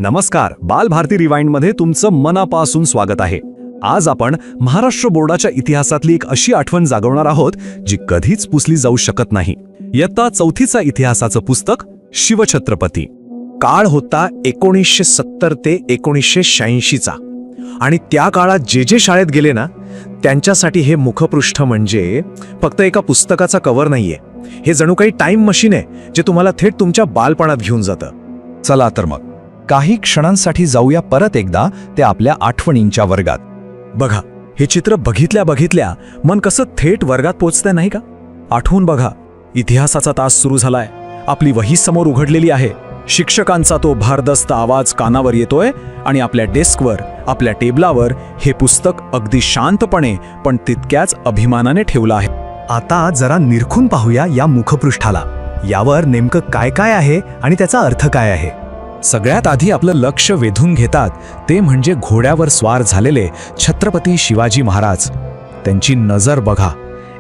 नमस्कार, बालभारती रिवाइंडमध्ये तुमचं मनापासून स्वागत आहे. आज आपण महाराष्ट्र बोर्डाच्या इतिहासातली एक अशी आठवण जागवणार आहोत जी कधीच पुसली जाऊ शकत नाही. इयत्ता 4थीचा इतिहासाचं पुस्तक शिवछत्रपती. काळ होता 1970 ते 1986चा आणि त्या काळात जे शाळेत गेले ना त्यांच्यासाठी हे मुखपृष्ठ म्हणजे फक्त एका पुस्तकाचा कव्हर नाहीये. हे जणू काही टाइम मशीन आहे जे तुम्हाला थेट तुमच्या बालपणात घेऊन जातं. चला तर मग काही क्षणांसाठी जाऊया परत एकदा ते आपल्या आठवणींच्या वर्गात. बघा, हे चित्र बघितल्या बघितल्या मन कसं थेट वर्गात पोचतंय नाही का? आठवून बघा, इतिहासाचा तास सुरू झालाय. आपली वही समोर उघडलेली आहे. शिक्षकांचा तो भारदस्त आवाज कानावर येतोय आणि आपल्या डेस्कवर, आपल्या टेबलावर हे पुस्तक अगदी शांतपणे पण तितक्याच अभिमानाने ठेवलं आहे. आता जरा निरखून पाहूया या मुखपृष्ठाला. यावर नेमकं काय काय आहे आणि त्याचा अर्थ काय आहे? सगळ्यात आधी आपलं लक्ष वेधून घेतात ते म्हणजे घोड्यावर स्वार झालेले छत्रपती शिवाजी महाराज. त्यांची नजर बघा,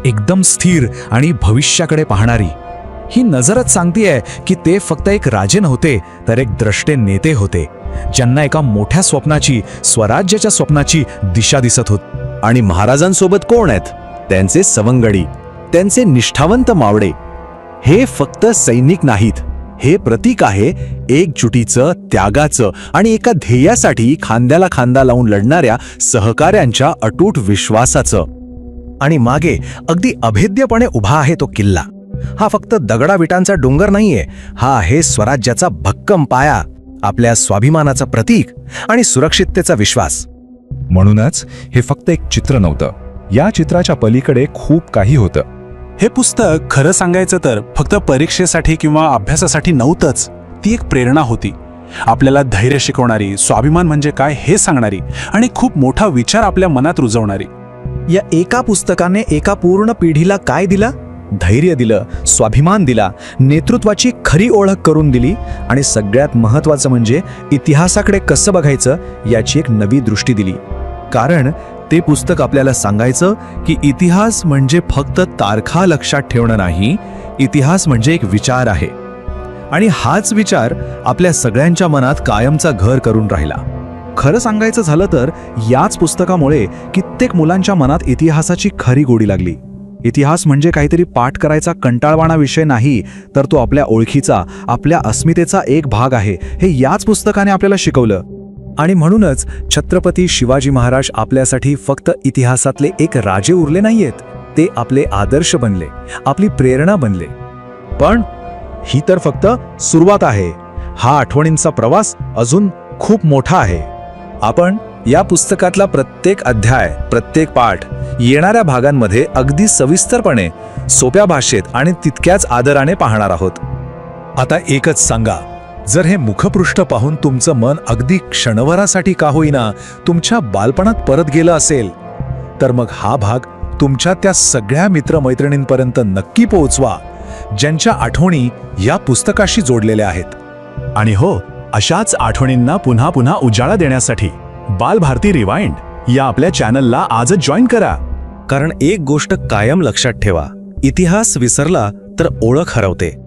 एकदम स्थिर आणि भविष्याकडे पाहणारी. ही नजरच सांगतेय की ते फक्त एक राजे नव्हते तर एक द्रष्टे नेते होते, ज्यांना एका मोठ्या स्वप्नाची, स्वराज्याच्या स्वप्नाची दिशा दिसत होती. आणि महाराजांसोबत कोण आहेत? त्यांचे सवंगडी, त्यांचे निष्ठावंत मावडे. हे फक्त सैनिक नाहीत, हे प्रतीक आहे एकजुटीचं, त्यागाचं आणि एका ध्येयासाठी खांद्याला खांदा लावून लढणाऱ्या सहकाऱ्यांच्या अटूट विश्वासाचं. आणि मागे अगदी अभेद्यपणे उभा आहे तो किल्ला. हा फक्त दगडा विटांचा डोंगर नाहीये, हा आहे स्वराज्याचा भक्कम पाया, आपल्या स्वाभिमानाचं प्रतीक आणि सुरक्षिततेचा विश्वास. म्हणूनच हे फक्त एक चित्र नव्हतं, या चित्राच्या पलीकडे खूप काही होतं. हे पुस्तक खरं सांगायचं तर फक्त परीक्षेसाठी किंवा अभ्यासासाठी नव्हतंच. ती एक प्रेरणा होती, आपल्याला धैर्य शिकवणारी, स्वाभिमान म्हणजे काय हे सांगणारी आणि खूप मोठा विचार आपल्या मनात रुजवणारी. या एका पुस्तकाने एका पूर्ण पिढीला काय दिलं? धैर्य दिलं, स्वाभिमान दिला, नेतृत्वाची खरी ओळख करून दिली आणि सगळ्यात महत्त्वाचं म्हणजे इतिहासाकडे कसं बघायचं याची एक नवी दृष्टी दिली. कारण ते पुस्तक आपल्याला सांगायचं की इतिहास म्हणजे फक्त तारखा लक्षात ठेवणं नाही, इतिहास म्हणजे एक विचार आहे. आणि हाच विचार आपल्या सगळ्यांच्या मनात कायमचा घर करून राहिला. खरं सांगायचं झालं तर याच पुस्तकामुळे कित्येक मुलांच्या मनात इतिहासाची खरी गोडी लागली. इतिहास म्हणजे काहीतरी पाठ करायचा कंटाळवाणा विषय नाही, तर तो आपल्या ओळखीचा, आपल्या अस्मितेचा एक भाग आहे, हे याच पुस्तकाने आपल्याला शिकवलं. आणि म्हणूनच छत्रपती शिवाजी महाराज आपल्यासाठी फक्त इतिहासातले एक राजे उरले नाहीयेत, ते आपले आदर्श बनले, आपली प्रेरणा बनले. पण ही तर फक्त सुरुवात आहे. हा आठवणींचा प्रवास अजून खूप मोठा आहे. आपण या पुस्तकातला प्रत्येक अध्याय, प्रत्येक पाठ येणाऱ्या भागांमध्ये अगदी सविस्तरपणे, सोप्या भाषेत आणि तितक्याच आदराने पाहणार आहोत. आता एकच सांगा, जर हे मुखपृष्ठ पाहून तुमचं मन अगदी क्षणभरासाठी का होईना तुमच्या बालपणात परत गेलं असेल, तर मग हा भाग तुमच्या त्या सगळ्या मित्रमैत्रिणींपर्यंत नक्की पोहोचवा ज्यांच्या आठवणी या पुस्तकाशी जोडलेल्या आहेत. आणि हो, अशाच आठवणींना पुन्हा पुन्हा उजाळा देण्यासाठी बालभारती रिवाइंड या आपल्या चॅनलला आजच जॉईन करा. कारण एक गोष्ट कायम लक्षात ठेवा, इतिहास विसरला तर ओळख हरवते.